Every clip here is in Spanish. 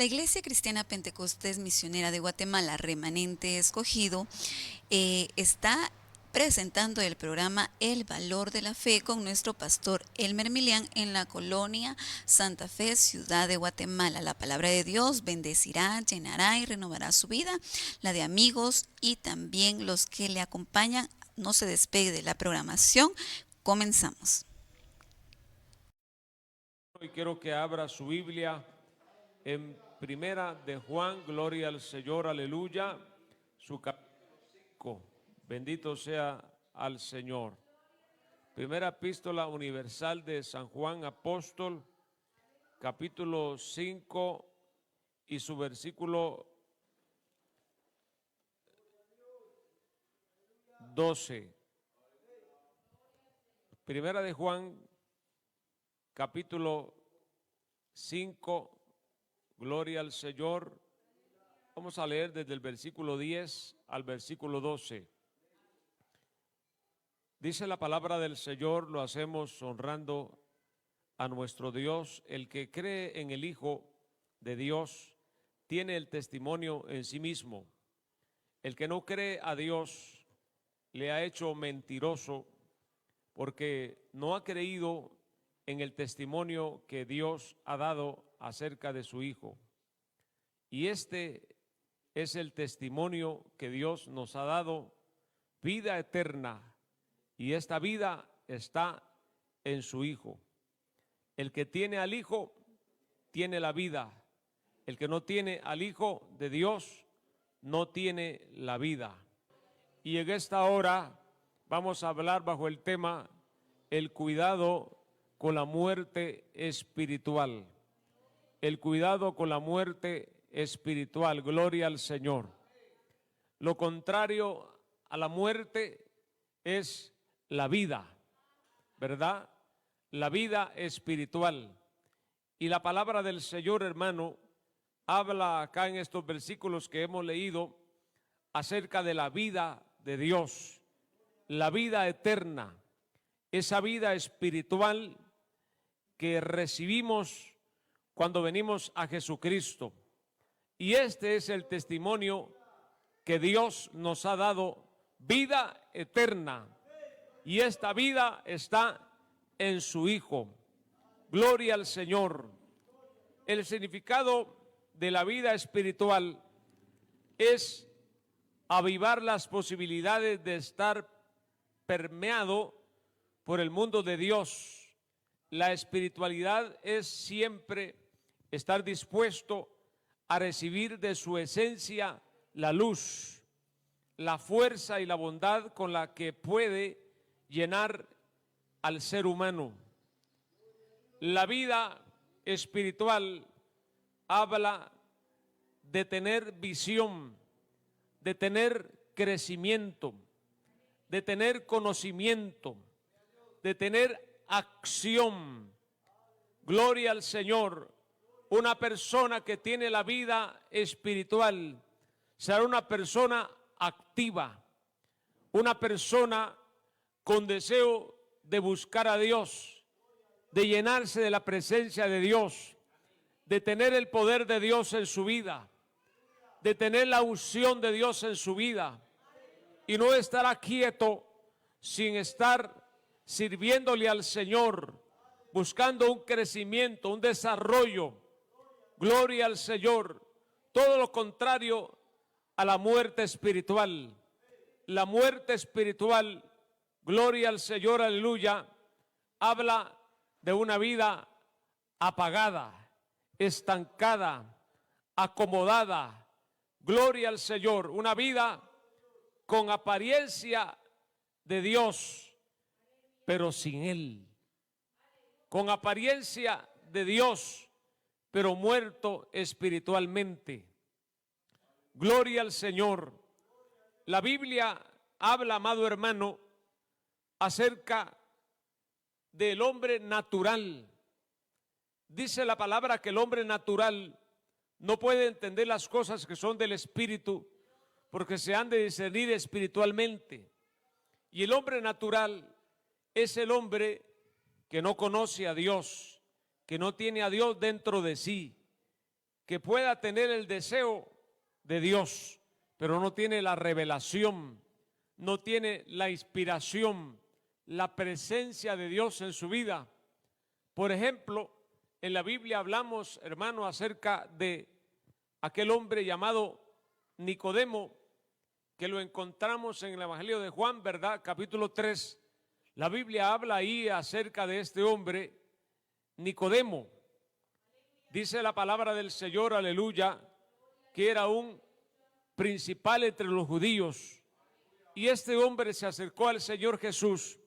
La Iglesia Cristiana Pentecostés Misionera de Guatemala, Remanente Escogido, está presentando el programa El Valor de la Fe con nuestro pastor Elmer Milián en la colonia Santa Fe, Ciudad de Guatemala. La palabra de Dios bendecirá, llenará y renovará su vida, la de amigos y también los que le acompañan. No se despegue de la programación. Comenzamos. Y quiero que abra su Biblia en Primera de Juan, gloria al Señor, aleluya, su capítulo 5, bendito sea al Señor. Primera epístola universal de San Juan Apóstol, capítulo 5 y su versículo 12. Primera de Juan, capítulo 5, gloria al Señor. Vamos a leer desde el versículo 10 al versículo 12. Dice la palabra del Señor, lo hacemos honrando a nuestro Dios. El que cree en el Hijo de Dios tiene el testimonio en sí mismo. El que no cree a Dios le ha hecho mentiroso, porque no ha creído en el testimonio que Dios ha dado acerca de su Hijo. Y este es el testimonio que Dios nos ha dado, vida eterna, y esta vida está en su Hijo. El que tiene al Hijo tiene la vida. El que no tiene al Hijo de Dios no tiene la vida. Y en esta hora vamos a hablar bajo el tema el cuidado con la muerte espiritual. El cuidado con la muerte espiritual. Gloria al Señor. Lo contrario a la muerte es la vida, ¿verdad? La vida espiritual. Y la palabra del Señor, hermano, habla acá en estos versículos que hemos leído acerca de la vida de Dios, la vida eterna, esa vida espiritual que recibimos cuando venimos a Jesucristo. Y este es el testimonio que Dios nos ha dado, vida eterna. Y esta vida está en su Hijo. Gloria al Señor. El significado de la vida espiritual es avivar las posibilidades de estar permeado por el mundo de Dios. La espiritualidad es siempre estar dispuesto a recibir de su esencia la luz, la fuerza y la bondad con la que puede llenar al ser humano. La vida espiritual habla de tener visión, de tener crecimiento, de tener conocimiento, de tener acción. Gloria al Señor. Una persona que tiene la vida espiritual será una persona activa, una persona con deseo de buscar a Dios, de llenarse de la presencia de Dios, de tener el poder de Dios en su vida, de tener la unción de Dios en su vida, y no estará quieto sin estar sirviéndole al Señor, buscando un crecimiento, un desarrollo. Gloria al Señor. Todo lo contrario a la muerte espiritual. La muerte espiritual, gloria al Señor, aleluya, habla de una vida apagada, estancada, acomodada. Gloria al Señor, una vida con apariencia de Dios, pero sin Él. Con apariencia de Dios, pero muerto espiritualmente. Gloria al Señor. La Biblia habla, amado hermano, acerca del hombre natural. Dice la palabra que el hombre natural no puede entender las cosas que son del Espíritu, porque se han de discernir espiritualmente. Y el hombre natural es el hombre que no conoce a Dios, que no tiene a Dios dentro de sí, que pueda tener el deseo de Dios, pero no tiene la revelación, no tiene la inspiración, la presencia de Dios en su vida. Por ejemplo, en la Biblia hablamos, hermano, acerca de aquel hombre llamado Nicodemo, que lo encontramos en el Evangelio de Juan, ¿verdad? Capítulo 3. La Biblia habla ahí acerca de este hombre, Nicodemo. Dice la palabra del Señor, aleluya, que era un principal entre los judíos. Y este hombre se acercó al Señor Jesús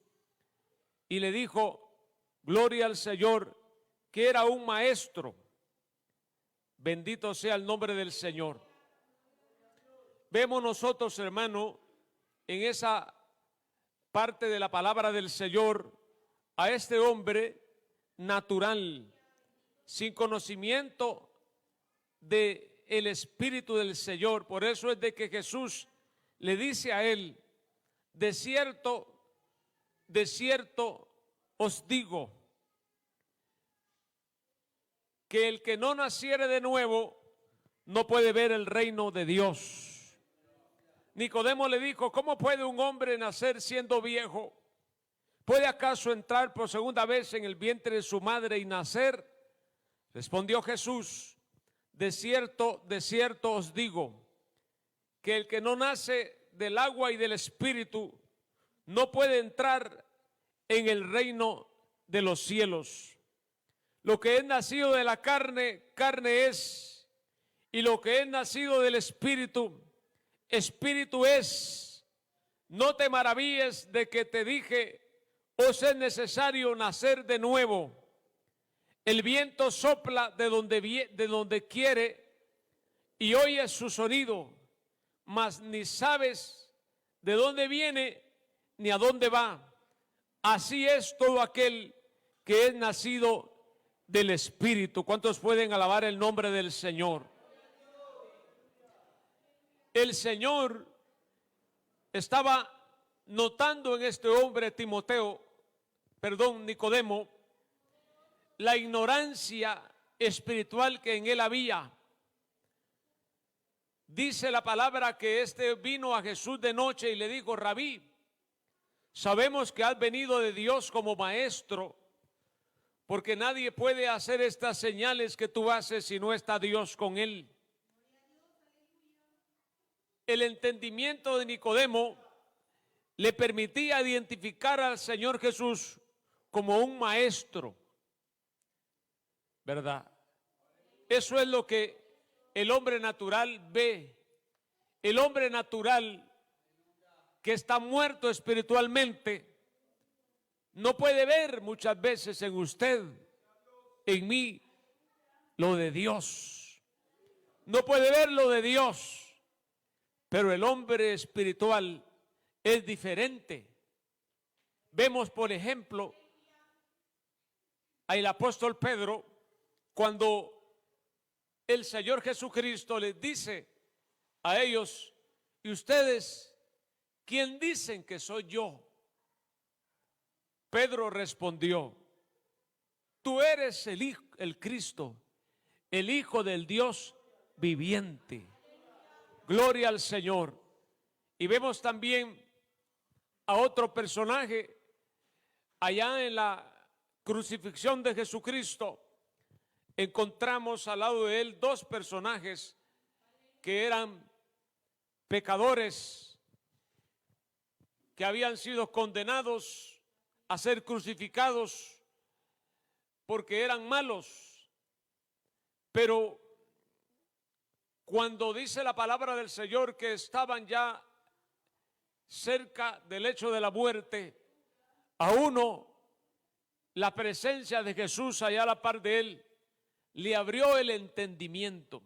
y le dijo, gloria al Señor, que era un maestro. Bendito sea el nombre del Señor. Vemos nosotros, hermano, en esa parte de la palabra del Señor, a este hombre natural, sin conocimiento del Espíritu del Señor. Por eso es de que Jesús le dice a él, de cierto os digo, que el que no naciere de nuevo no puede ver el reino de Dios. Nicodemo le dijo, ¿cómo puede un hombre nacer siendo viejo? ¿Puede acaso entrar por segunda vez en el vientre de su madre y nacer? Respondió Jesús, de cierto os digo, que el que no nace del agua y del Espíritu no puede entrar en el reino de los cielos. Lo que es nacido de la carne, carne es, y lo que es nacido del Espíritu, Espíritu es. No te maravilles de que te dije, os es necesario nacer de nuevo. El viento sopla de donde quiere y oyes su sonido, mas ni sabes de dónde viene ni a dónde va. Así es todo aquel que es nacido del Espíritu. ¿Cuántos pueden alabar el nombre del Señor? El Señor estaba notando en este hombre Nicodemo, la ignorancia espiritual que en él había. Dice la palabra que este vino a Jesús de noche y le dijo, Rabí, sabemos que has venido de Dios como maestro, porque nadie puede hacer estas señales que tú haces si no está Dios con él. El entendimiento de Nicodemo le permitía identificar al Señor Jesús como un maestro, ¿verdad? Eso es lo que el hombre natural ve. El hombre natural que está muerto espiritualmente no puede ver muchas veces en usted, en mí, lo de Dios. No puede ver lo de Dios. Pero el hombre espiritual es diferente. Vemos, por ejemplo, al apóstol Pedro, cuando el Señor Jesucristo les dice a ellos, ¿y ustedes quién dicen que soy yo? Pedro respondió, tú eres el Cristo, el Hijo del Dios viviente. Gloria al Señor. Y vemos también a otro personaje allá en la crucifixión de Jesucristo. Encontramos al lado de él dos personajes que eran pecadores, que habían sido condenados a ser crucificados porque eran malos. Pero cuando dice la palabra del Señor que estaban ya cerca del lecho de la muerte, a uno la presencia de Jesús allá a la par de él le abrió el entendimiento.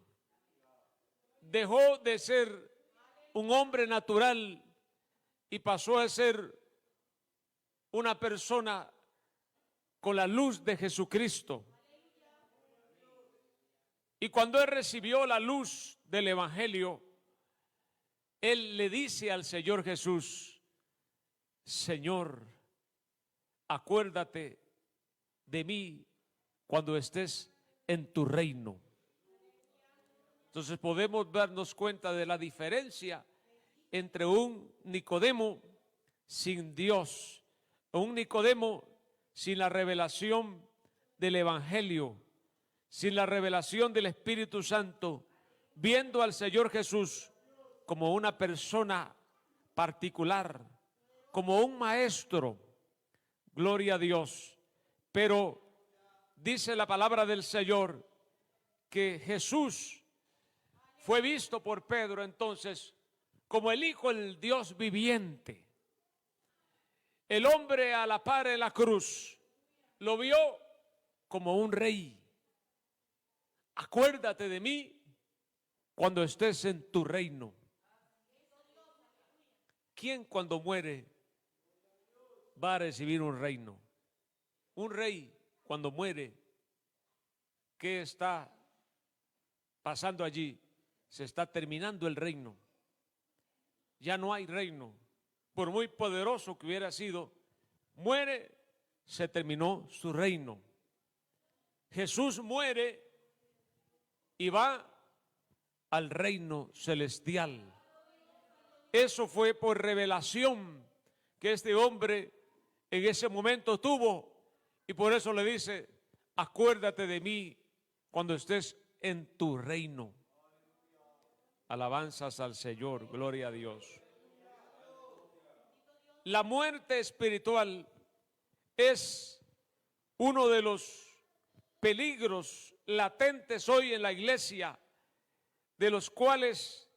Dejó de ser un hombre natural y pasó a ser una persona con la luz de Jesucristo. Y cuando él recibió la luz del Evangelio, él le dice al Señor Jesús, Señor, acuérdate de mí cuando estés en tu reino. Entonces podemos darnos cuenta de la diferencia entre un Nicodemo sin Dios, un Nicodemo sin la revelación del Evangelio, sin la revelación del Espíritu Santo, viendo al Señor Jesús como una persona particular, como un maestro. Gloria a Dios. Pero dice la palabra del Señor que Jesús fue visto por Pedro entonces como el Hijo del Dios viviente. El hombre a la par en la cruz lo vio como un rey. Acuérdate de mí cuando estés en tu reino. ¿Quién cuando muere va a recibir un reino? Un rey cuando muere, ¿qué está pasando allí? Se está terminando el reino. Ya no hay reino. Por muy poderoso que hubiera sido, muere, se terminó su reino. Jesús muere y va al reino celestial. Eso fue por revelación que este hombre en ese momento tuvo, y por eso le dice: acuérdate de mí cuando estés en tu reino. Alabanzas al Señor, gloria a Dios. La muerte espiritual es uno de los peligros latentes hoy en la iglesia, de los cuales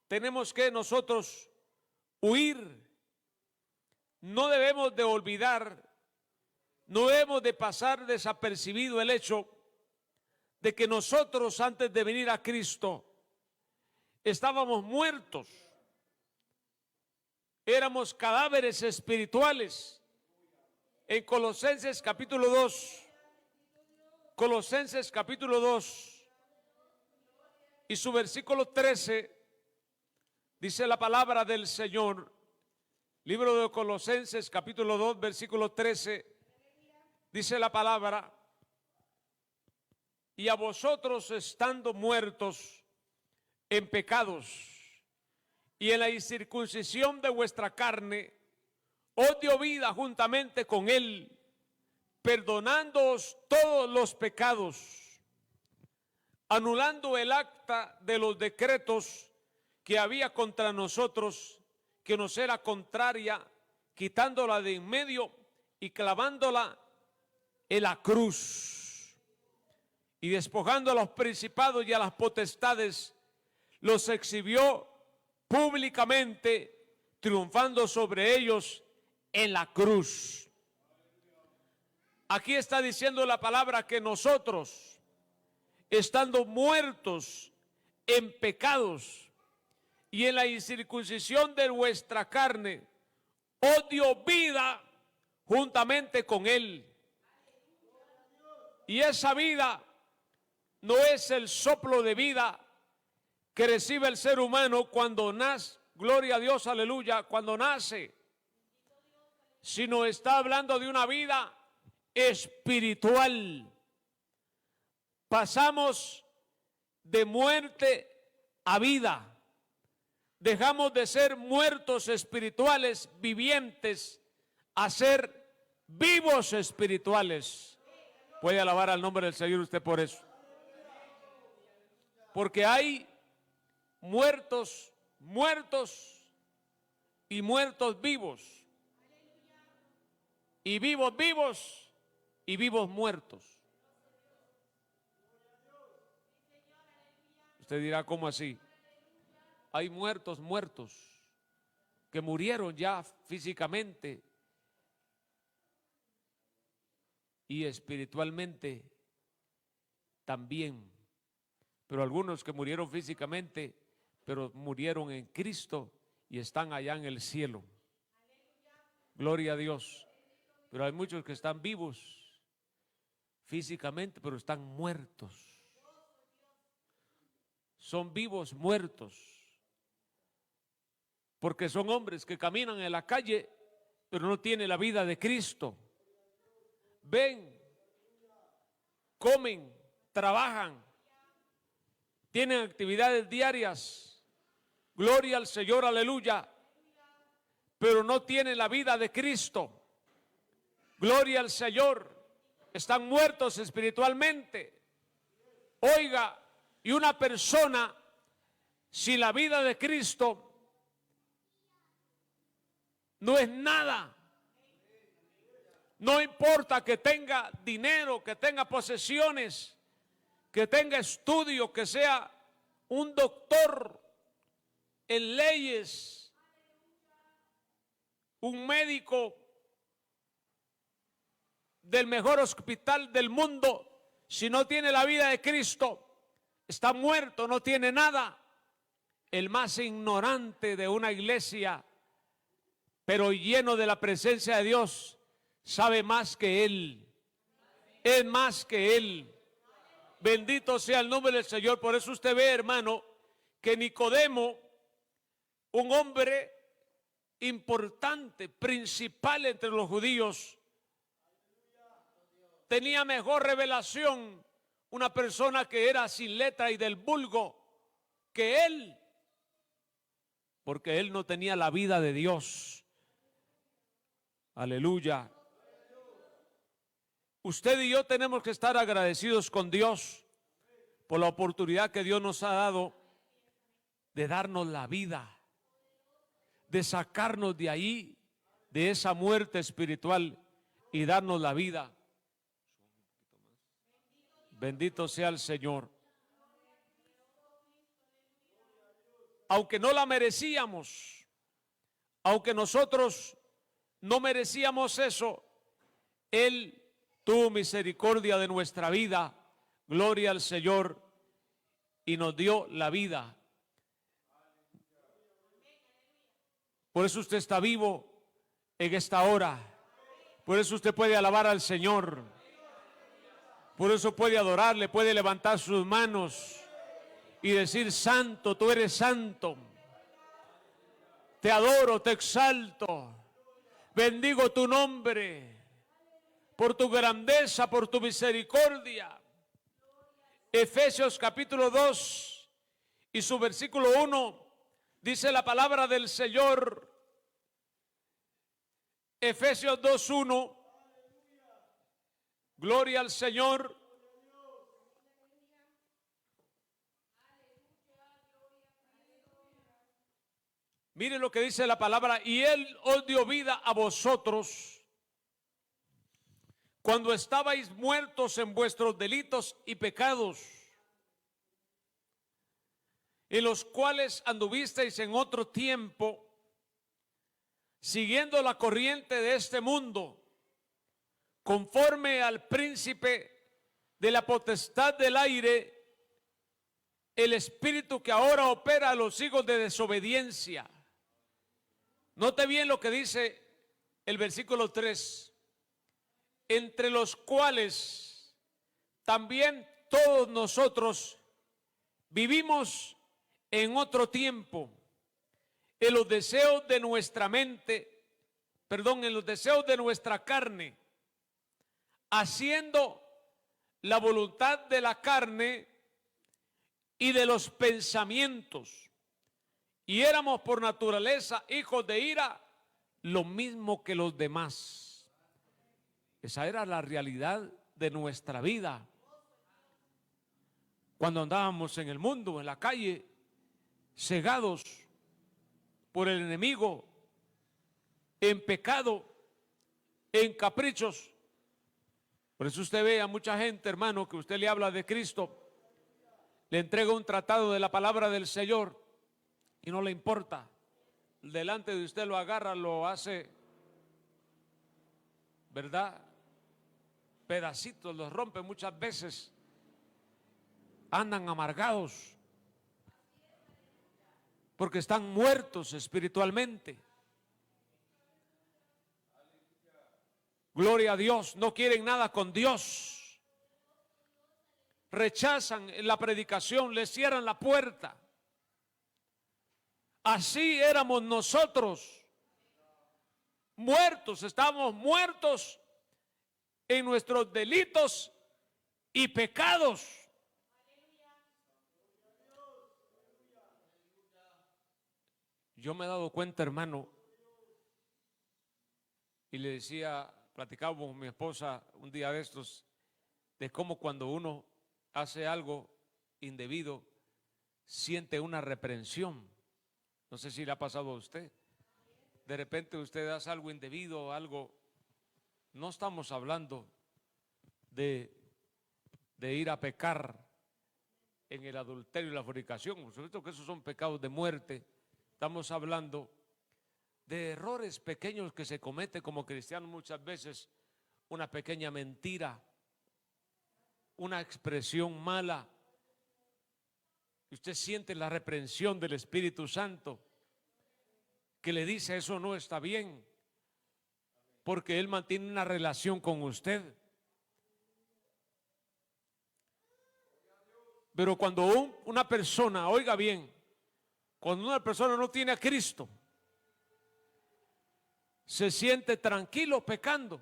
tenemos que nosotros huir. No debemos de olvidar, no debemos de pasar desapercibido el hecho de que nosotros antes de venir a Cristo estábamos muertos, éramos cadáveres espirituales. En Colosenses capítulo 2, Colosenses capítulo 2 y su versículo 13, dice la palabra del Señor. Libro de Colosenses capítulo 2 versículo 13, dice la palabra: y a vosotros estando muertos en pecados y en la incircuncisión de vuestra carne, os dio vida juntamente con él, perdonándoos todos los pecados, anulando el acta de los decretos que había contra nosotros, que nos era contraria, quitándola de en medio y clavándola en la cruz. Y despojando a los principados y a las potestades, los exhibió públicamente, triunfando sobre ellos en la cruz. Aquí está diciendo la palabra que nosotros, estando muertos en pecados y en la incircuncisión de vuestra carne, os dio vida juntamente con él. Y esa vida no es el soplo de vida que recibe el ser humano cuando nace, gloria a Dios, aleluya, cuando nace, sino está hablando de una vida espiritual. Pasamos de muerte a vida. Dejamos de ser muertos espirituales, vivientes, a ser vivos espirituales. Puede alabar al nombre del Señor usted por eso. Porque hay muertos y muertos vivos. Y vivos vivos y vivos muertos. Usted dirá, ¿cómo así? Hay muertos que murieron ya físicamente y espiritualmente también. Pero algunos que murieron físicamente, pero murieron en Cristo y están allá en el cielo. Gloria a Dios. Pero hay muchos que están vivos físicamente, pero están muertos. Son vivos muertos. Porque son hombres que caminan en la calle, pero no tienen la vida de Cristo. Ven, comen, trabajan, tienen actividades diarias, gloria al Señor, aleluya, pero no tienen la vida de Cristo, gloria al Señor, están muertos espiritualmente. Oiga, y una persona sin la vida de Cristo no es nada. No importa que tenga dinero, que tenga posesiones, que tenga estudio, que sea un doctor en leyes, un médico del mejor hospital del mundo, si no tiene la vida de Cristo, está muerto, no tiene nada. El más ignorante de una iglesia, pero lleno de la presencia de Dios, sabe más que él, es más que él. Bendito sea el nombre del Señor. Por eso usted ve, hermano, que Nicodemo, un hombre importante, principal entre los judíos, tenía mejor revelación, una persona que era sin letra y del vulgo, que él, porque él no tenía la vida de Dios. Aleluya. Usted y yo tenemos que estar agradecidos con Dios por la oportunidad que Dios nos ha dado de darnos la vida, de sacarnos de ahí, de esa muerte espiritual y darnos la vida. Bendito sea el Señor. Aunque no la merecíamos, aunque nosotros no merecíamos eso, Él tuvo misericordia de nuestra vida, gloria al Señor, y nos dio la vida. Por eso usted está vivo en esta hora, por eso usted puede alabar al Señor, por eso puede adorarle, puede levantar sus manos y decir: santo, tú eres santo, te adoro, te exalto, bendigo tu nombre por tu grandeza, por tu misericordia. Efesios capítulo 2 y su versículo 1 dice la palabra del Señor. Efesios 2:1, gloria al Señor. Mire lo que dice la palabra: y Él os dio vida a vosotros cuando estabais muertos en vuestros delitos y pecados, en los cuales anduvisteis en otro tiempo, siguiendo la corriente de este mundo, conforme al príncipe de la potestad del aire, el espíritu que ahora opera a los hijos de desobediencia. Note bien lo que dice el versículo 3. Entre los cuales también todos nosotros vivimos en otro tiempo, en los deseos de nuestra mente, en los deseos de nuestra carne, haciendo la voluntad de la carne y de los pensamientos. Y éramos por naturaleza hijos de ira, lo mismo que los demás. Esa era la realidad de nuestra vida. Cuando andábamos en el mundo, en la calle, cegados por el enemigo, en pecado, en caprichos. Por eso usted ve a mucha gente, hermano, que usted le habla de Cristo, le entrega un tratado de la palabra del Señor y no le importa. Delante de usted lo agarra, lo hace, ¿verdad?, pedacitos, los rompe muchas veces. Andan amargados porque están muertos espiritualmente. Gloria a Dios, no quieren nada con Dios. Rechazan la predicación, le cierran la puerta. Así éramos nosotros, muertos, estábamos muertos en nuestros delitos y pecados. Yo me he dado cuenta, hermano, y le decía, platicábamos con mi esposa un día de estos, de cómo cuando uno hace algo indebido, siente una reprensión. No sé si le ha pasado a usted. De repente usted hace algo indebido, algo. No estamos hablando de ir a pecar en el adulterio y la fornicación, por supuesto que esos son pecados de muerte. Estamos hablando de errores pequeños que se cometen como cristianos muchas veces, una pequeña mentira, una expresión mala. Usted siente la reprensión del Espíritu Santo que le dice eso no está bien, porque Él mantiene una relación con usted. Pero cuando una persona, oiga bien, cuando una persona no tiene a Cristo, se siente tranquilo pecando,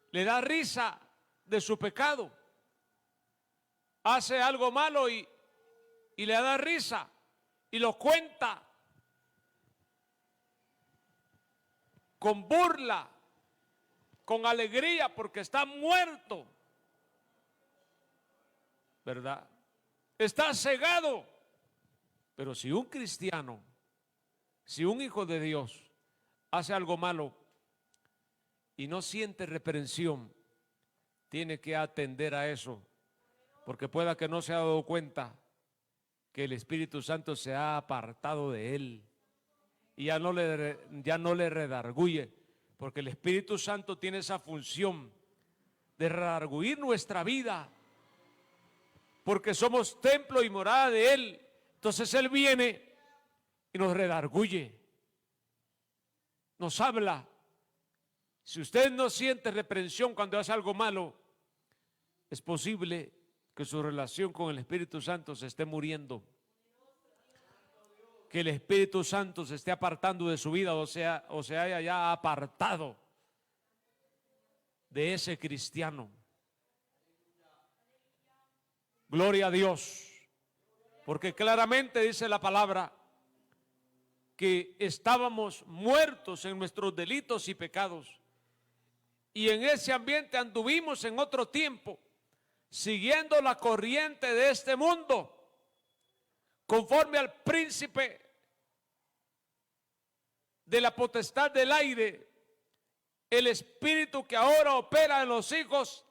le da risa de su pecado, hace algo malo y le da risa y lo cuenta con burla, con alegría, porque está muerto, ¿verdad? Está cegado. Pero si un cristiano, si un hijo de Dios hace algo malo y no siente reprensión, tiene que atender a eso, porque pueda que no se haya dado cuenta que el Espíritu Santo se ha apartado de él y ya no le redarguye, porque el Espíritu Santo tiene esa función de redarguir nuestra vida, porque somos templo y morada de Él. Entonces Él viene y nos redarguye, nos habla. Si usted no siente reprensión cuando hace algo malo, es posible que su relación con el Espíritu Santo se esté muriendo, que el Espíritu Santo se esté apartando de su vida, o se haya ya apartado de ese cristiano. Gloria a Dios, porque claramente dice la palabra que estábamos muertos en nuestros delitos y pecados, y en ese ambiente anduvimos en otro tiempo, siguiendo la corriente de este mundo, conforme al príncipe de la potestad del aire, el espíritu que ahora opera en los hijos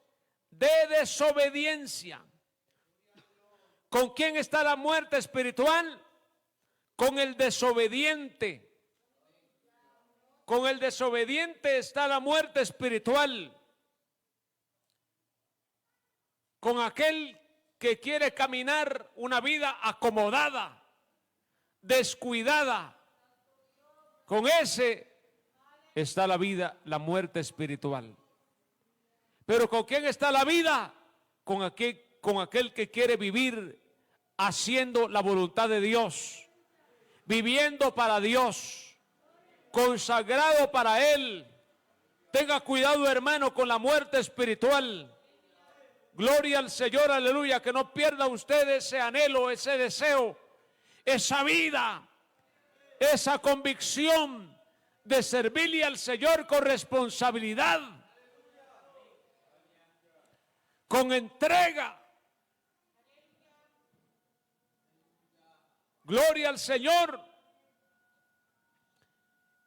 de desobediencia. ¿Con quién está la muerte espiritual? Con el desobediente. Con el desobediente está la muerte espiritual. Con aquel que quiere caminar una vida acomodada, descuidada, con ese está la vida, la muerte espiritual. Pero ¿con quién está la vida? Con aquel que quiere vivir haciendo la voluntad de Dios, viviendo para Dios, consagrado para Él. Tenga cuidado, hermano, con la muerte espiritual. Gloria al Señor, aleluya, que no pierda usted ese anhelo, ese deseo, esa vida, esa convicción de servirle al Señor con responsabilidad, con entrega. Gloria al Señor.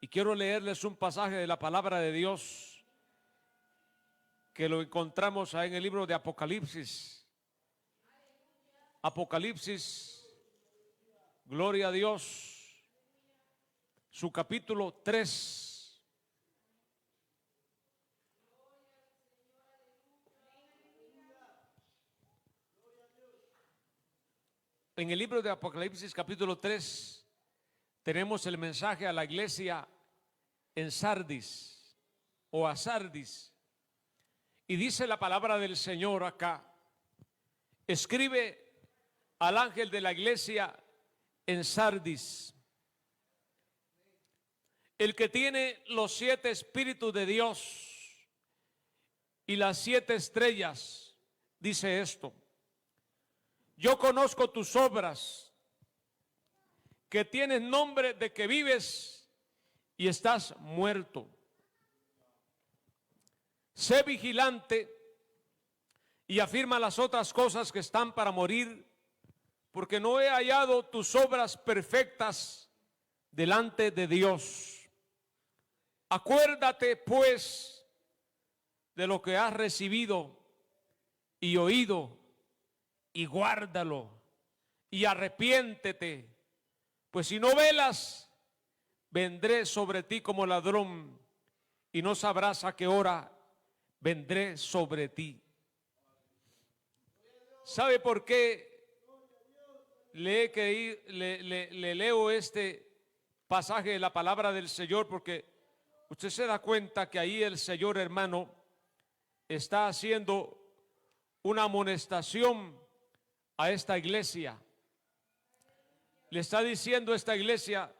Y quiero leerles un pasaje de la palabra de Dios que lo encontramos ahí en el libro de Apocalipsis. Apocalipsis, gloria a Dios, su capítulo 3. En el libro de Apocalipsis capítulo 3 tenemos el mensaje a la iglesia en Sardis o a Sardis. Y dice la palabra del Señor acá: escribe al ángel de la iglesia en Sardis, el que tiene los 7 espíritus de Dios y las 7 estrellas, dice esto: yo conozco tus obras que tienes nombre de que vives y estás muerto. Sé vigilante y afirma las otras cosas que están para morir, porque no he hallado tus obras perfectas delante de Dios. Acuérdate, pues, de lo que has recibido y oído, y guárdalo, y arrepiéntete, pues si no velas, vendré sobre ti como ladrón, y no sabrás a qué hora vendré sobre ti. ¿Sabe por qué le leo este pasaje de la palabra del Señor? Porque usted se da cuenta que ahí el Señor, hermano, está haciendo una amonestación a esta iglesia. Le está diciendo a esta iglesia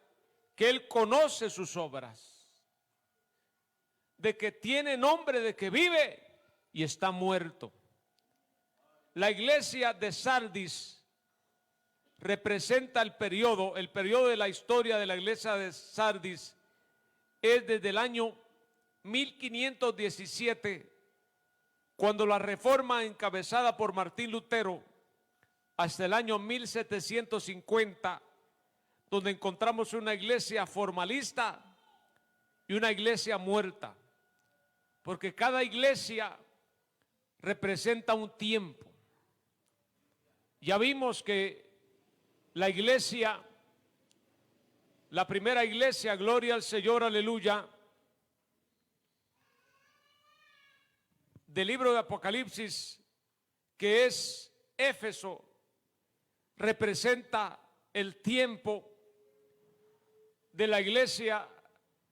que Él conoce sus obras, de que tiene nombre de que vive y está muerto. La iglesia de Sardis representa el periodo de la historia de la iglesia de Sardis es desde el año 1517, cuando la reforma encabezada por Martín Lutero, hasta el año 1750, donde encontramos una iglesia formalista y una iglesia muerta, porque cada iglesia representa un tiempo. Ya vimos que la iglesia, la primera iglesia, gloria al Señor, aleluya, del libro de Apocalipsis, que es Éfeso, representa el tiempo de la iglesia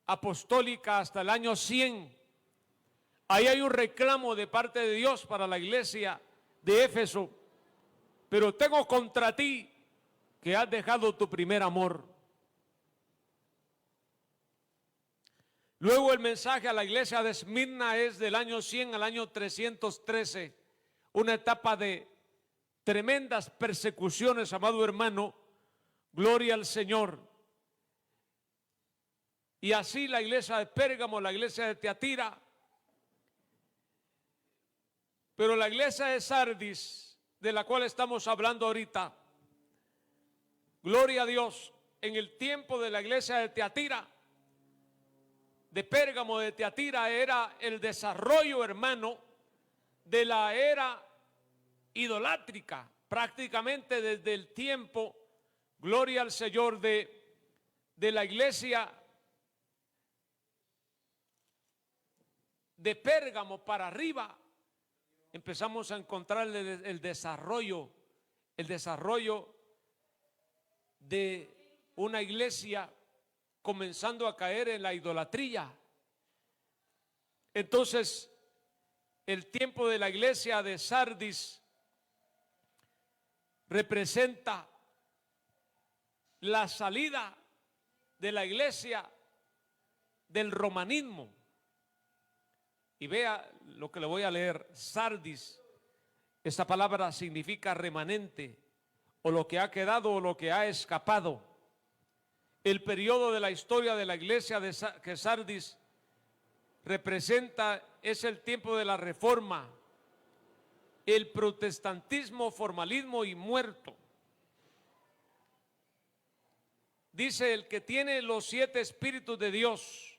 apostólica hasta el año 100. Ahí hay un reclamo de parte de Dios para la iglesia de Éfeso. Pero tengo contra ti que has dejado tu primer amor. Luego el mensaje a la iglesia de Esmirna es del año 100 al año 313, una etapa de tremendas persecuciones, amado hermano, gloria al Señor. Y así la iglesia de Pérgamo, la iglesia de Tiatira, pero la iglesia de Sardis, de la cual estamos hablando ahorita, gloria a Dios, en el tiempo de la iglesia de Tiatira, de Pérgamo, de Tiatira, era el desarrollo, hermano, de la era idolátrica, prácticamente desde el tiempo, gloria al Señor, de la iglesia de Pérgamo para arriba. Empezamos a encontrar el desarrollo de una iglesia comenzando a caer en la idolatría. Entonces, el tiempo de la iglesia de Sardis representa la salida de la iglesia del romanismo. Y vea lo que le voy a leer. Sardis, esta palabra significa remanente, o lo que ha quedado o lo que ha escapado. El periodo de la historia de la iglesia que Sardis representa es el tiempo de la reforma, el protestantismo, formalismo y muerto. Dice: el que tiene los 7 espíritus de Dios,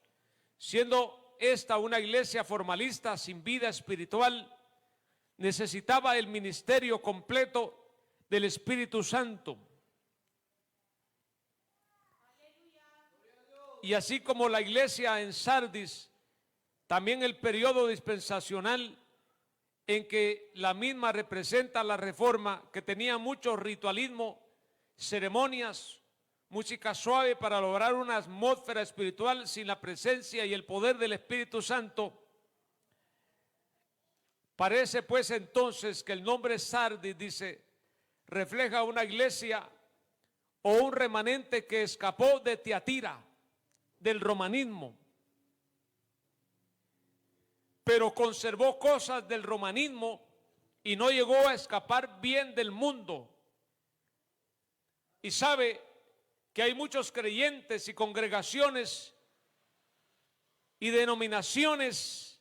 siendo esta una iglesia formalista sin vida espiritual, necesitaba el ministerio completo del Espíritu Santo. Y así como la iglesia en Sardis, también el periodo dispensacional en que la misma representa la reforma, que tenía mucho ritualismo, ceremonias, música suave para lograr una atmósfera espiritual sin la presencia y el poder del Espíritu Santo. Parece pues entonces que el nombre Sardis, dice, refleja una iglesia o un remanente que escapó de Tiatira, del romanismo, pero conservó cosas del romanismo y no llegó a escapar bien del mundo. Y sabe que hay muchos creyentes y congregaciones y denominaciones,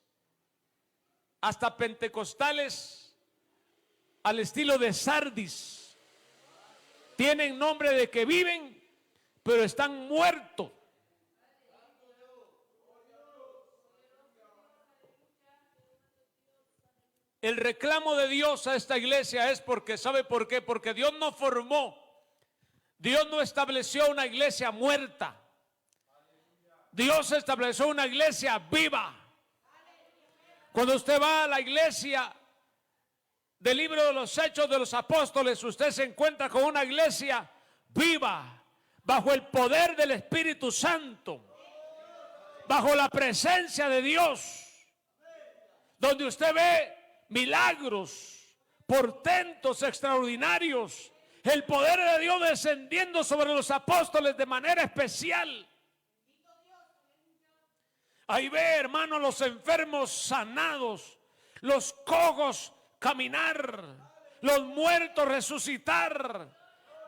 hasta pentecostales, al estilo de Sardis. Tienen nombre de que viven, pero están muertos. El reclamo de Dios a esta iglesia es porque, ¿sabe por qué? Porque Dios no formó, Dios no estableció una iglesia muerta. Dios estableció una iglesia viva. Cuando usted va a la iglesia del libro de los Hechos de los Apóstoles, usted se encuentra con una iglesia viva, bajo el poder del Espíritu Santo, bajo la presencia de Dios, donde usted ve milagros, portentos extraordinarios, el poder de Dios descendiendo sobre los apóstoles de manera especial. Ahí ve, hermano, los enfermos sanados, los cojos caminar, los muertos resucitar.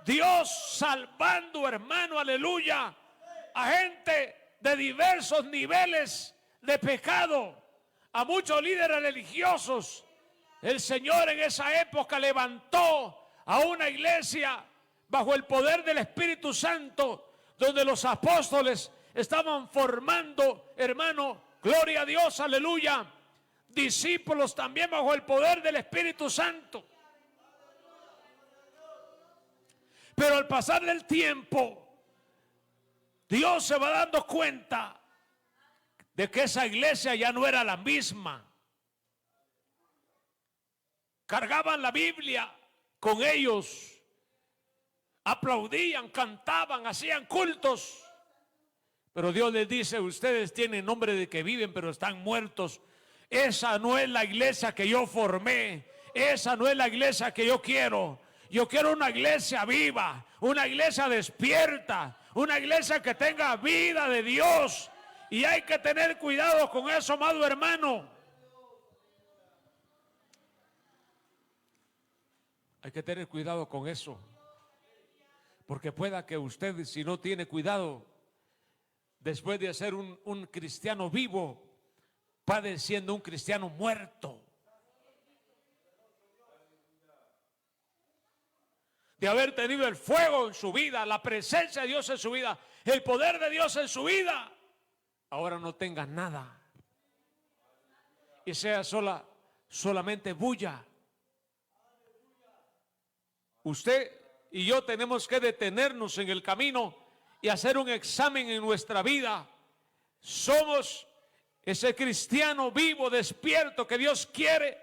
Dios salvando, hermano, aleluya, a gente de diversos niveles de pecado, a muchos líderes religiosos. El Señor en esa época levantó a una iglesia bajo el poder del Espíritu Santo, donde los apóstoles estaban formando, hermano, gloria a Dios, aleluya, discípulos también bajo el poder del Espíritu Santo. Pero al pasar del tiempo, Dios se va dando cuenta de que esa iglesia ya no era la misma. Cargaban la Biblia con ellos, aplaudían, cantaban, hacían cultos. Pero Dios les dice: ustedes tienen nombre de que viven, pero están muertos. Esa no es la iglesia que yo formé. Esa no es la iglesia que yo quiero. Yo quiero una iglesia viva, una iglesia despierta, una iglesia que tenga vida de Dios. Y hay que tener cuidado con eso, amado hermano. Hay que tener cuidado con eso. Porque pueda que usted, si no tiene cuidado, después de ser un cristiano vivo, padeciendo un cristiano muerto. De haber tenido el fuego en su vida, la presencia de Dios en su vida, el poder de Dios en su vida, ahora no tenga nada y sea solamente bulla. Usted y yo tenemos que detenernos en el camino y hacer un examen en nuestra vida. ¿Somos ese cristiano vivo, despierto que Dios quiere?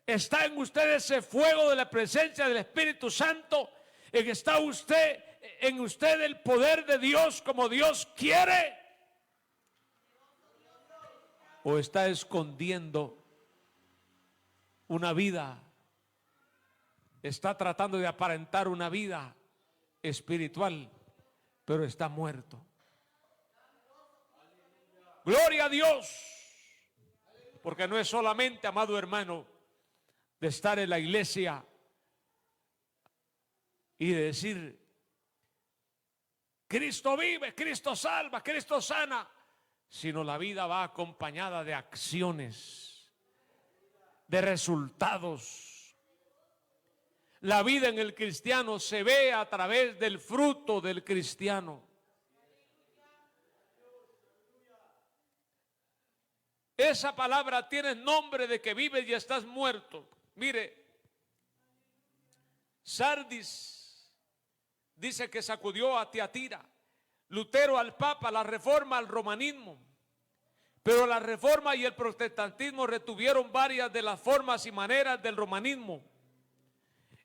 ¿Está en usted ese fuego de la presencia del Espíritu Santo? ¿Está en usted el poder de Dios como Dios quiere? ¿O está escondiendo una vida? Está tratando de aparentar una vida espiritual, pero está muerto. Gloria a Dios. Porque no es solamente, amado hermano, de estar en la iglesia y de decir: Cristo vive, Cristo salva, Cristo sana, sino la vida va acompañada de acciones, de resultados. La vida en el cristiano se ve a través del fruto del cristiano. Esa palabra tiene nombre de que vives y estás muerto. Mire, Sardis dice que sacudió a Tiatira, Lutero al Papa, la Reforma al romanismo. Pero la Reforma y el protestantismo retuvieron varias de las formas y maneras del romanismo.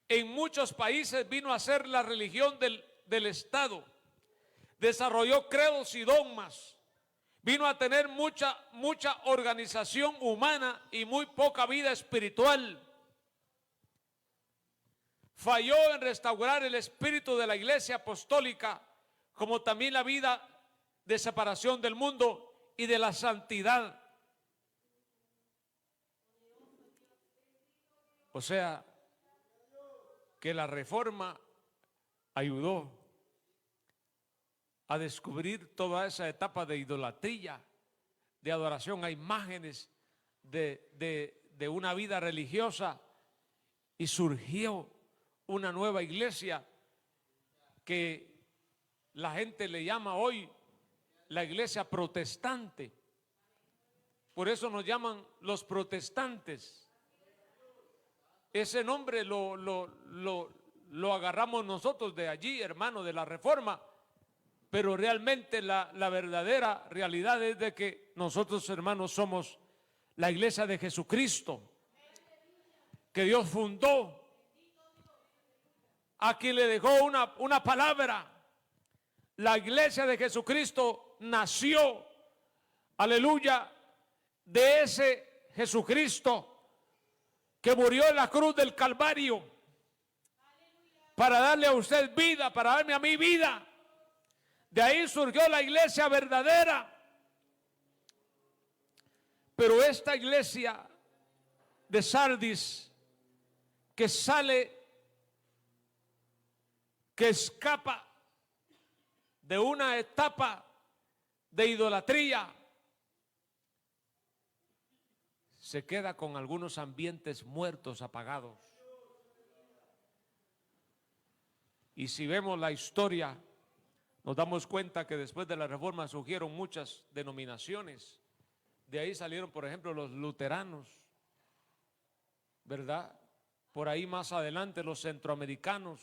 En muchos países vino a ser la religión del Estado. Desarrolló credos y dogmas. Vino a tener mucha organización humana y muy poca vida espiritual. Falló en restaurar el espíritu de la iglesia apostólica, como también la vida de separación del mundo y de la santidad. O sea, que la Reforma ayudó a descubrir toda esa etapa de idolatría, de adoración a imágenes, de una vida religiosa, y surgió una nueva iglesia que la gente le llama hoy la iglesia protestante. Por eso nos llaman los protestantes. Ese nombre lo agarramos nosotros de allí, hermano, de la Reforma, pero realmente la verdadera realidad es de que nosotros, hermanos, somos la iglesia de Jesucristo, que Dios fundó, a quien le dejó una palabra. La iglesia de Jesucristo nació, aleluya, de ese Jesucristo que murió en la cruz del Calvario para darle a usted vida, para darme a mí vida. De ahí surgió la iglesia verdadera. Pero esta iglesia de Sardis, que sale, que escapa de una etapa de idolatría, se queda con algunos ambientes muertos, apagados. Y si vemos la historia, nos damos cuenta que después de la Reforma surgieron muchas denominaciones. De ahí salieron, por ejemplo, los luteranos, ¿verdad? Por ahí más adelante los centroamericanos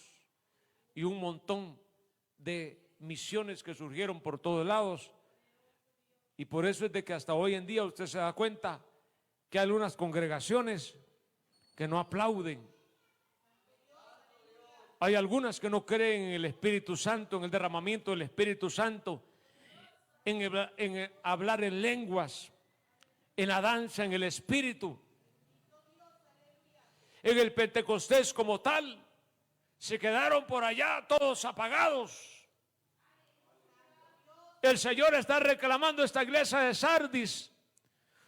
y un montón de misiones que surgieron por todos lados. Y por eso es de que hasta hoy en día usted se da cuenta que hay algunas congregaciones que no aplauden. Hay algunas que no creen en el Espíritu Santo, en el derramamiento del Espíritu Santo, en hablar en lenguas, en la danza, en el Espíritu. En el Pentecostés como tal, se quedaron por allá todos apagados. El Señor está reclamando esta iglesia de Sardis.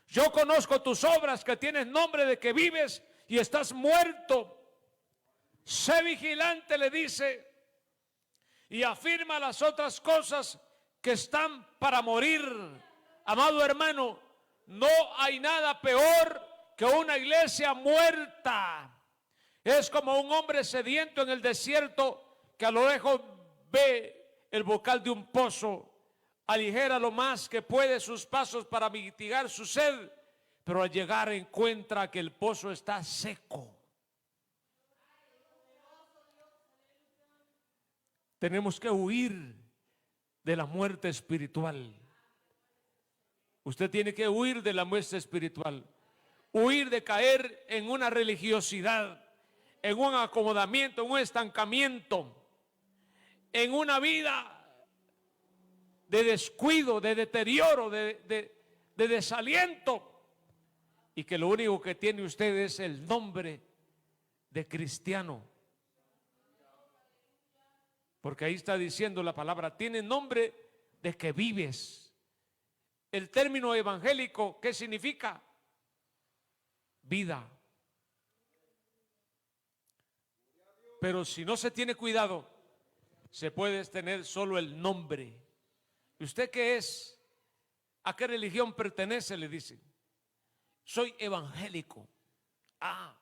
Yo conozco tus obras, que tienes nombre de que vives y estás muerto. Sé vigilante, le dice, y afirma las otras cosas que están para morir. Amado hermano, no hay nada peor que una iglesia muerta. Es como un hombre sediento en el desierto que a lo lejos ve el bocal de un pozo, aligera lo más que puede sus pasos para mitigar su sed, pero al llegar encuentra que el pozo está seco. Tenemos que huir de la muerte espiritual. Usted tiene que huir de la muerte espiritual. Huir de caer en una religiosidad, en un acomodamiento, en un estancamiento, en una vida de descuido, de deterioro, de desaliento, y que lo único que tiene usted es el nombre de cristiano. Porque ahí está diciendo la palabra, tiene nombre de que vives. El término evangélico, ¿qué significa? Vida. Pero si no se tiene cuidado, se puede tener solo el nombre. ¿Y usted qué es? ¿A qué religión pertenece? Le dice. Soy evangélico. Ah,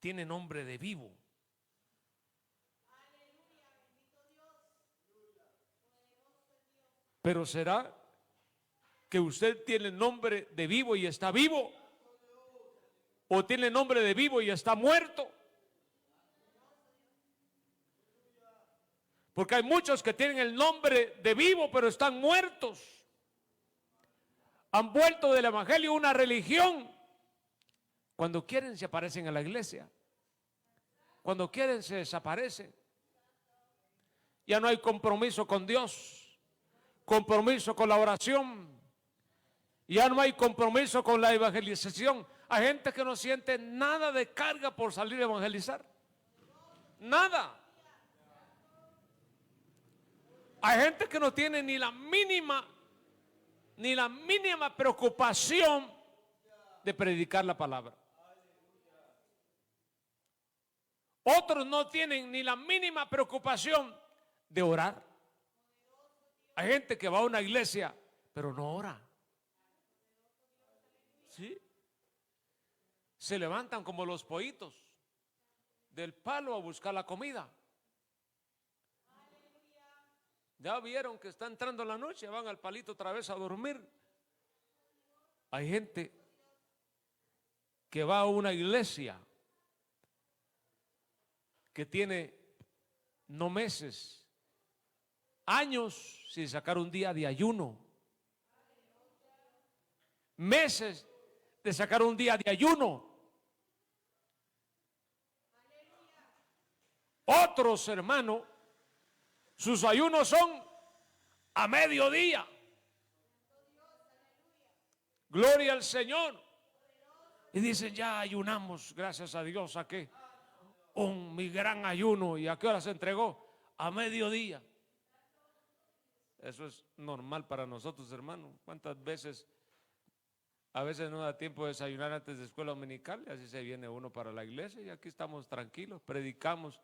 tiene nombre de vivo. Pero ¿será que usted tiene nombre de vivo y está vivo? ¿O tiene nombre de vivo y está muerto? Porque hay muchos que tienen el nombre de vivo pero están muertos. Han vuelto del evangelio una religión. Cuando quieren se aparecen a la iglesia. Cuando quieren se desaparecen. Ya no hay compromiso con Dios. Compromiso con la oración. Ya no hay compromiso con la evangelización. Hay gente que no siente nada de carga por salir a evangelizar. Nada. Hay gente que no tiene ni la mínima preocupación de predicar la palabra. Otros no tienen ni la mínima preocupación de orar. Hay gente que va a una iglesia, pero no ora. ¿Sí? Se levantan como los pollitos del palo a buscar la comida. Ya vieron que está entrando la noche, van al palito otra vez a dormir. Hay gente que va a una iglesia que tiene no meses, años sin sacar un día de ayuno, meses de sacar un día de ayuno. Otros, hermanos, sus ayunos son a mediodía. Gloria al Señor. Y dicen, ya ayunamos, gracias a Dios, saqué mi gran ayuno. ¿Y a qué hora se entregó? A mediodía. Eso es normal para nosotros, hermano. ¿Cuántas veces? A veces no da tiempo de desayunar antes de escuela dominical, y así se viene uno para la iglesia y aquí estamos tranquilos, predicamos,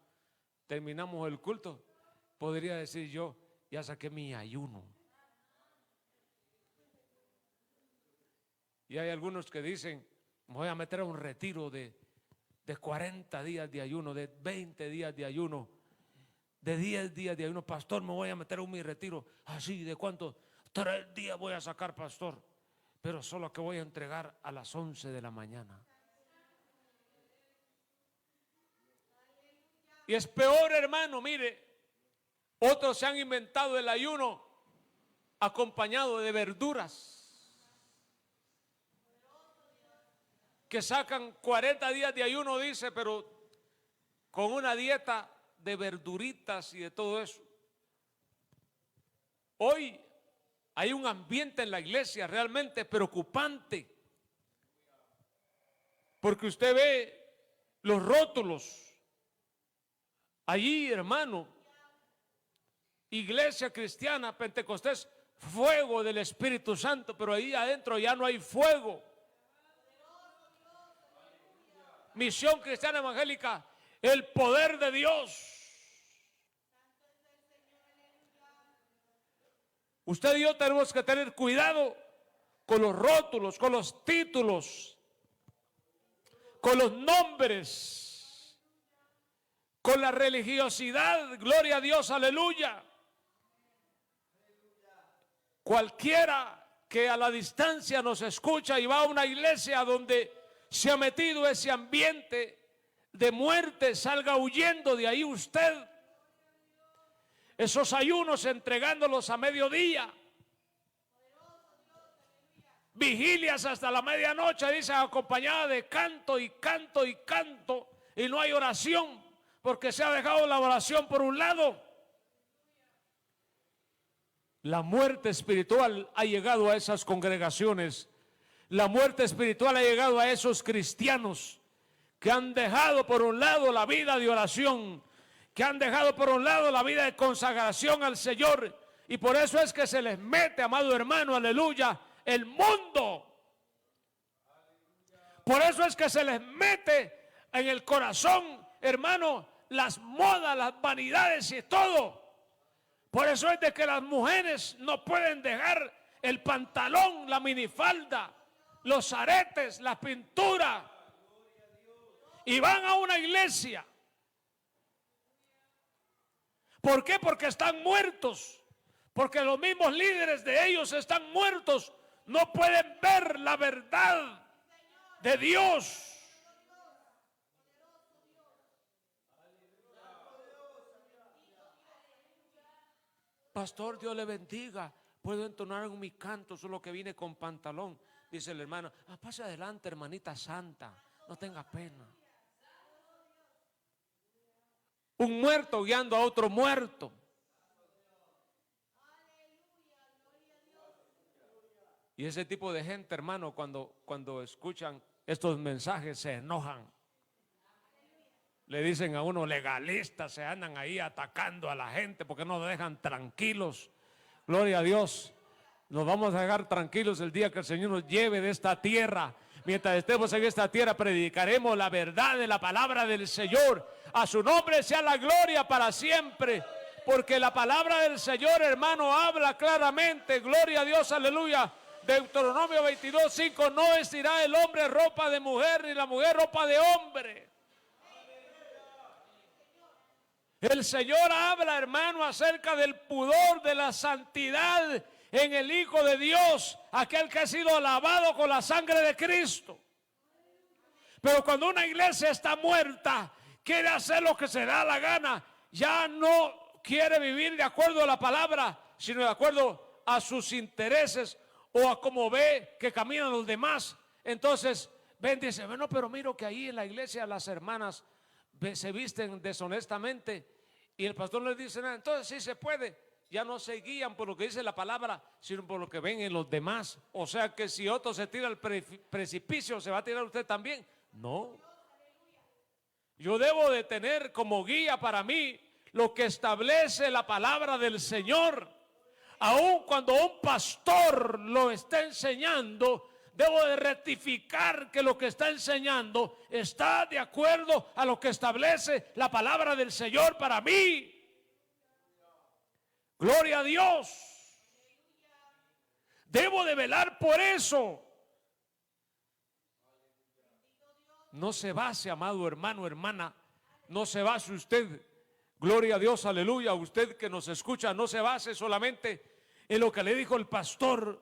terminamos el culto. Podría decir yo, ya saqué mi ayuno. Y hay algunos que dicen, me voy a meter a un retiro de 40 días de ayuno, de 20 días de ayuno, de 10 días de ayuno. Pastor, me voy a meter a mi retiro. Así, ¿de cuánto? 3 días voy a sacar, pastor, pero solo que voy a entregar a las 11 de la mañana. Y es peor, hermano, mire, otros se han inventado el ayuno acompañado de verduras, que sacan 40 días de ayuno, dice, pero con una dieta de verduritas y de todo eso. Hoy hay un ambiente en la iglesia realmente preocupante, porque usted ve los rótulos allí, hermano, iglesia cristiana, Pentecostés, fuego del Espíritu Santo, pero ahí adentro ya no hay fuego. Misión Cristiana Evangélica, el poder de Dios. Usted y yo tenemos que tener cuidado con los rótulos, con los títulos, con los nombres, con la religiosidad. Gloria a Dios, aleluya. Cualquiera que a la distancia nos escucha y va a una iglesia donde se ha metido ese ambiente de muerte, salga huyendo de ahí usted. Esos ayunos entregándolos a mediodía, vigilias hasta la medianoche, dice, acompañada de canto y canto y canto, y no hay oración, porque se ha dejado la oración por un lado. La muerte espiritual ha llegado a esas congregaciones. La muerte espiritual ha llegado a esos cristianos que han dejado por un lado la vida de oración, que han dejado por un lado la vida de consagración al Señor, y por eso es que se les mete, amado hermano, aleluya, el mundo. Por eso es que se les mete en el corazón, hermano, las modas, las vanidades y todo. Por eso es de que las mujeres no pueden dejar el pantalón, la minifalda, los aretes, la pintura, y van a una iglesia. ¿Por qué? Porque están muertos, porque los mismos líderes de ellos están muertos, no pueden ver la verdad de Dios. Pastor, Dios le bendiga, puedo entonar en mi canto, solo que vine con pantalón. Dice el hermano, pase adelante, hermanita santa, no tenga pena. Un muerto guiando a otro muerto. Y ese tipo de gente, hermano, cuando escuchan estos mensajes se enojan. Le dicen a uno, legalistas, se andan ahí atacando a la gente porque no nos dejan tranquilos. Gloria a Dios. Nos vamos a dejar tranquilos el día que el Señor nos lleve de esta tierra. Mientras estemos en esta tierra, predicaremos la verdad de la palabra del Señor. A su nombre sea la gloria para siempre. Porque la palabra del Señor, hermano, habla claramente, gloria a Dios, aleluya. Deuteronomio 22:5, no vestirá el hombre ropa de mujer, ni la mujer ropa de hombre. El Señor habla, hermano, acerca del pudor, de la santidad en el Hijo de Dios, aquel que ha sido lavado con la sangre de Cristo. Pero cuando una iglesia está muerta, quiere hacer lo que se da la gana, ya no quiere vivir de acuerdo a la palabra, sino de acuerdo a sus intereses o a cómo ve que caminan los demás. Entonces ven, dice, bueno, pero miro que ahí en la iglesia las hermanas se visten deshonestamente, y el pastor les dice nada. Entonces sí se puede. Ya no se guían por lo que dice la palabra, sino por lo que ven en los demás. O sea que si otro se tira al precipicio, ¿se va a tirar usted también? No. Yo debo de tener como guía para mí lo que establece la palabra del Señor. Aun cuando un pastor lo está enseñando, debo de rectificar que lo que está enseñando está de acuerdo a lo que establece la palabra del Señor para mí. Gloria a Dios. Debo de velar por eso. No se base, amado hermano, hermana, no se base usted, gloria a Dios, aleluya, usted que nos escucha, no se base solamente en lo que le dijo el pastor,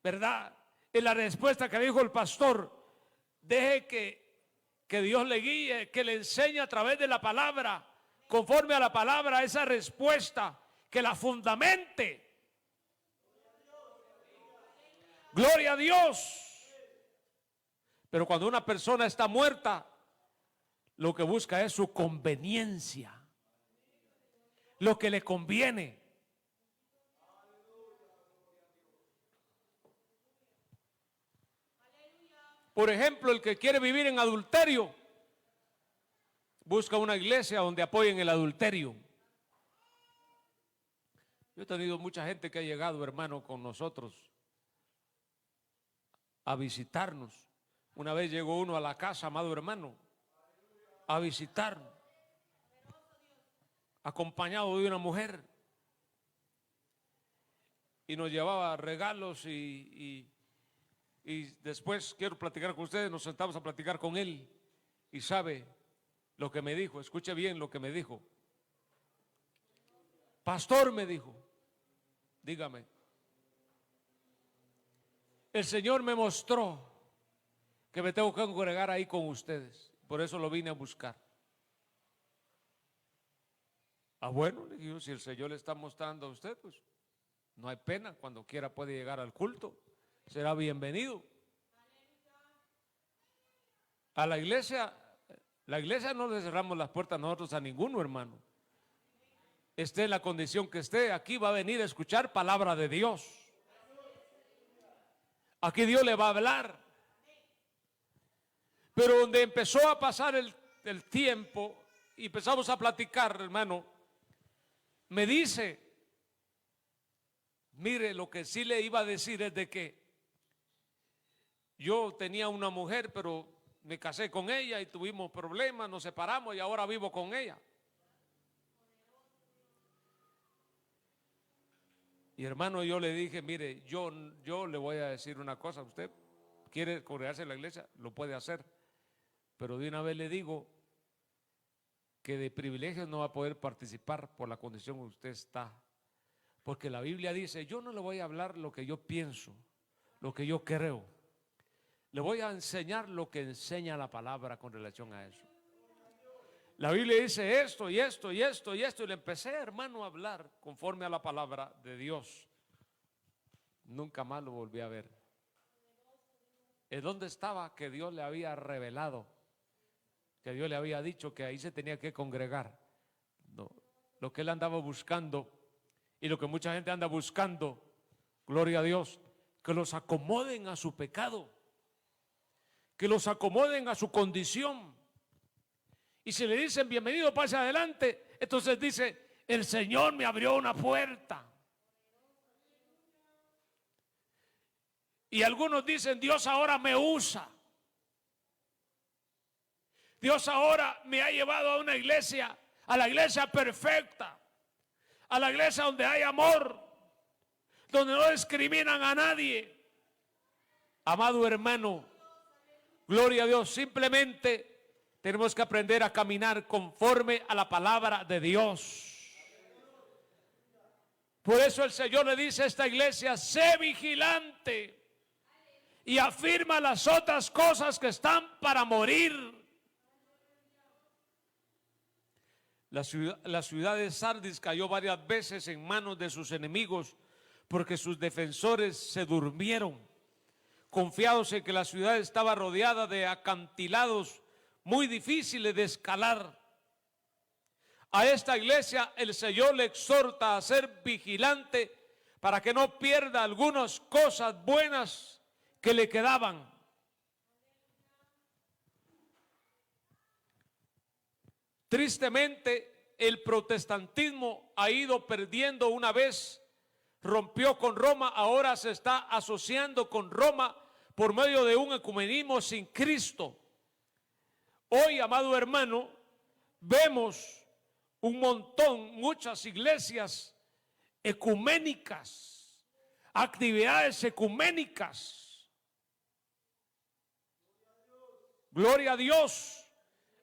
¿verdad? En la respuesta que le dijo el pastor. Deje que Dios le guíe, que le enseñe a través de la palabra, conforme a la palabra, esa respuesta, que la fundamente. Gloria a Dios. Pero cuando una persona está muerta, lo que busca es su conveniencia, lo que le conviene. Por ejemplo, el que quiere vivir en adulterio, busca una iglesia donde apoyen el adulterio. Yo he tenido mucha gente que ha llegado, hermano, con nosotros a visitarnos. Una vez llegó uno a la casa, amado hermano, a visitarnos, acompañado de una mujer, y nos llevaba regalos y después quiero platicar con ustedes. Nos sentamos a platicar con él y sabe lo que me dijo. Escuche bien lo que me dijo. Pastor, me dijo, dígame, el Señor me mostró que me tengo que congregar ahí con ustedes, por eso lo vine a buscar. Ah, bueno, le digo, si el Señor le está mostrando a usted, pues no hay pena, cuando quiera puede llegar al culto, será bienvenido. A la iglesia no le cerramos las puertas nosotros a ninguno, hermano. Esté en la condición que esté, aquí va a venir a escuchar palabra de Dios. Aquí Dios le va a hablar. Pero donde empezó a pasar el tiempo y empezamos a platicar, hermano, me dice, mire, lo que sí le iba a decir es de que yo tenía una mujer, pero me casé con ella y tuvimos problemas, nos separamos y ahora vivo con ella. Y hermano, yo le dije, mire, yo le voy a decir una cosa, usted quiere congregarse en la iglesia, lo puede hacer, pero de una vez le digo que de privilegios no va a poder participar por la condición en que usted está, porque la Biblia dice, yo no le voy a hablar lo que yo pienso, lo que yo creo, le voy a enseñar lo que enseña la palabra con relación a eso. La Biblia dice esto y esto y esto y esto, y le empecé, hermano, a hablar conforme a la palabra de Dios. Nunca más lo volví a ver. ¿En dónde estaba? Que Dios le había revelado, que Dios le había dicho que ahí se tenía que congregar. No, lo que él andaba buscando y lo que mucha gente anda buscando, gloria a Dios, que los acomoden a su pecado, que los acomoden a su condición. Y si le dicen bienvenido, pase adelante, entonces dice, el Señor me abrió una puerta. Y algunos dicen, Dios ahora me usa. Dios ahora me ha llevado a una iglesia, a la iglesia perfecta. a la iglesia donde hay amor, donde no discriminan a nadie. Amado hermano, gloria a Dios, simplemente tenemos que aprender a caminar conforme a la palabra de Dios. Por eso el Señor le dice a esta iglesia: sé vigilante y afirma las otras cosas que están para morir. La ciudad de Sardis cayó varias veces en manos de sus enemigos porque sus defensores se durmieron, confiados en que la ciudad estaba rodeada de acantilados muy difíciles de escalar. A esta iglesia el Señor le exhorta a ser vigilante para que no pierda algunas cosas buenas que le quedaban. Tristemente, el protestantismo ha ido perdiendo. Una vez rompió con Roma, ahora se está asociando con Roma por medio de un ecumenismo sin Cristo. Hoy, amado hermano, vemos un montón, muchas iglesias ecuménicas, actividades ecuménicas. Gloria a Dios.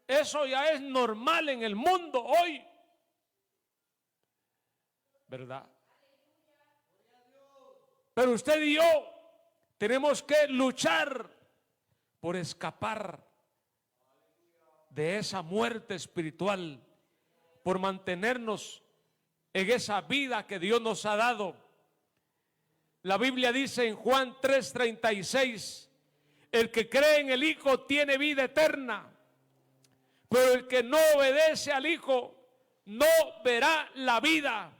Eso ya es normal en el mundo hoy, ¿verdad? Pero usted y yo tenemos que luchar por escapar de esa muerte espiritual, por mantenernos en esa vida que Dios nos ha dado. La Biblia dice en Juan 3:36, el que cree en el Hijo tiene vida eterna, pero el que no obedece al Hijo no verá la vida,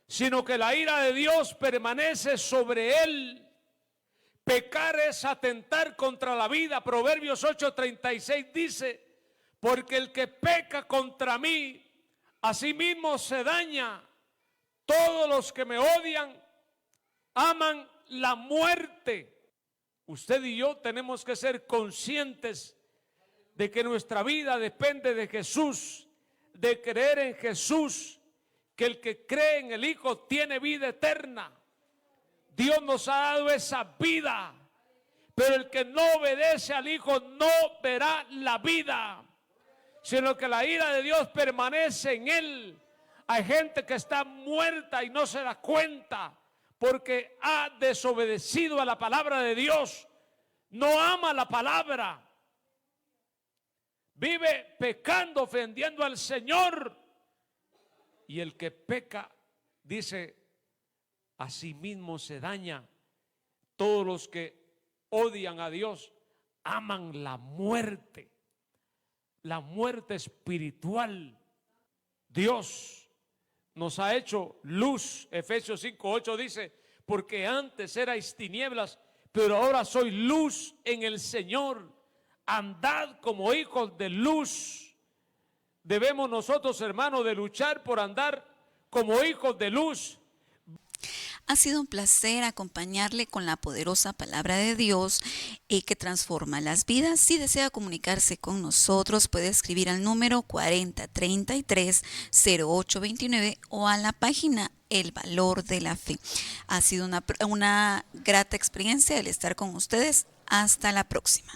sino que la ira de Dios permanece sobre él. Pecar es atentar contra la vida. Proverbios 8:36 dice: porque el que peca contra mí, a sí mismo se daña. Todos los que me odian aman la muerte. Usted y yo tenemos que ser conscientes de que nuestra vida depende de Jesús, de creer en Jesús, que el que cree en el Hijo tiene vida eterna. Dios nos ha dado esa vida, pero el que no obedece al Hijo no verá la vida, sino que la ira de Dios permanece en él. Hay gente que está muerta y no se da cuenta porque ha desobedecido a la palabra de Dios, no ama la palabra, vive pecando, ofendiendo al Señor. Y el que peca, dice, a sí mismo se daña. Todos los que odian a Dios aman la muerte espiritual. Dios nos ha hecho luz. Efesios 5:8 dice: porque antes erais tinieblas, pero ahora soy luz en el Señor. Andad como hijos de luz. Debemos nosotros, hermanos, de luchar por andar como hijos de luz. Ha sido un placer acompañarle con la poderosa palabra de Dios que transforma las vidas. Si desea comunicarse con nosotros, puede escribir al número 4033-0829 o a la página El Valor de la Fe. Ha sido una grata experiencia el estar con ustedes. Hasta la próxima.